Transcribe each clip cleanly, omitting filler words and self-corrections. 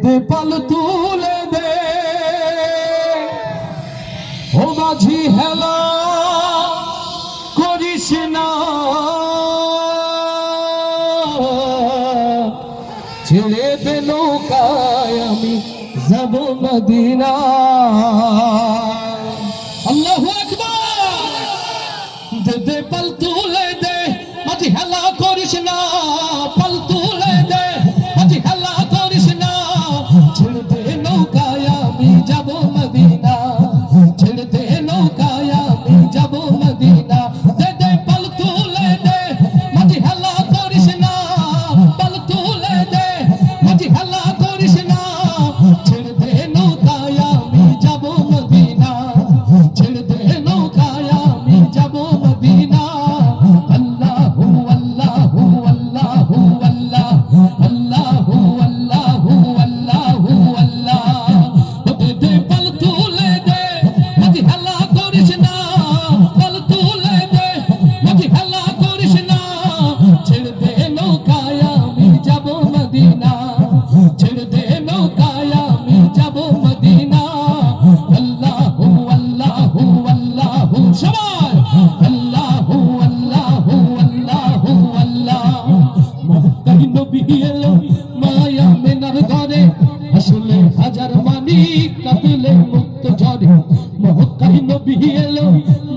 দে পাল তুলে দে ও মাঝি হেলা করিস না ছেড়ে দে নৌকায় আমি যাব মদিনা আল্লাহু আকবার দে দে পাল তুলে দে মাঝি হেলা করিস না পাল তুলে দে মাঝি হেলা করিস না ছেড়ে দে নৌকায় আমি যাব মদিনা ছেড়ে দে নৌকায় আমি যাব মদিনা দে দে পাল তুলে দে মাঝি হেলা করিস না পাল তুলে দে মাঝি হেলা করিস না ছেড়ে দে নৌকায় আমি যাব মদিনা ছেড়ে দে নৌকায় আমি যাব মদিনা আল্লাহু আল্লাহু আল্লাহু আল্লাহ আল্লাহু আল্লাহু আল্লাহু আল্লাহ দে দে পাল তুলে দে মাঝি হেলা করিস না পাল তুলে দে মাঝি হেলা করিস না ছেড়ে দে নৌকায় আমি যাব মদিনা ছেড়ে দে নৌকায় আমি যাব মদিনা আল্লাহু আল্লাহু আল্লাহু সবাই আল্লাহু আল্লাহু আল্লাহু আল্লাহ মক্কায় নবী এলো মায়া মেনার ঘরে আসলে হাজার মানি কাঁদলে মুক্ত ঝরে মক্কায় নবী এলো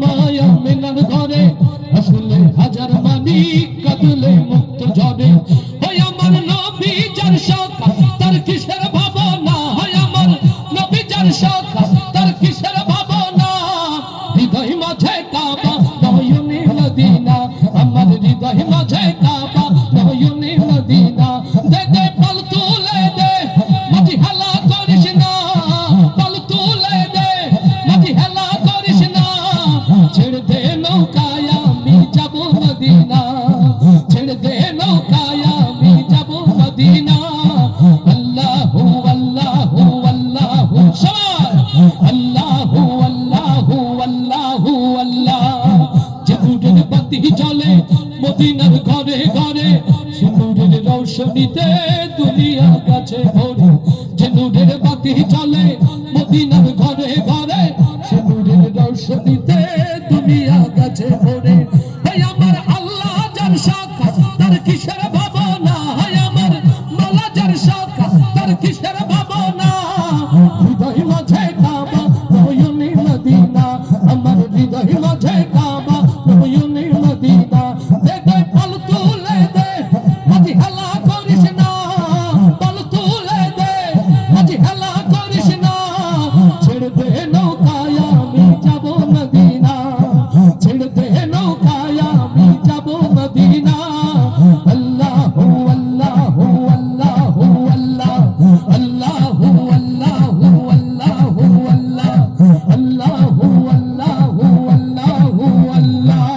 মায়া মেনার ঘরে আসলে হাজার মানি কাঁদলে মুক্ত ঝরে ওই আমার নবী যার শখ তার কিসের ভাবনা হয় আমার নবী যার শখ তার কিসের ভাবনা হৃদয় মাঝে কাবা নয়নে মদিনা আমার হৃদয় মাঝে কাবা নয়নে মদিনা দে দে পাল তুলে দে মাঝি হেলা করিস না পাল তুলে দে মাঝি হেলা করিস না ছেড়ে দে নৌকায় আমি যাব মদিনা ছেড়ে দে নৌকায় আমি যাব মদিনা আল্লাহু আল্লাহু আল্লাহু সবাই আল্লাহু আল্লাহু আল্লাহু আল্লাহ যে নূরের বাতি জ্বলে মদিনার ঘরে ঘরে সে নূরের রৌশনীতে দুনিয়া কাছে ভরে যে নূরের বাতি জ্বলে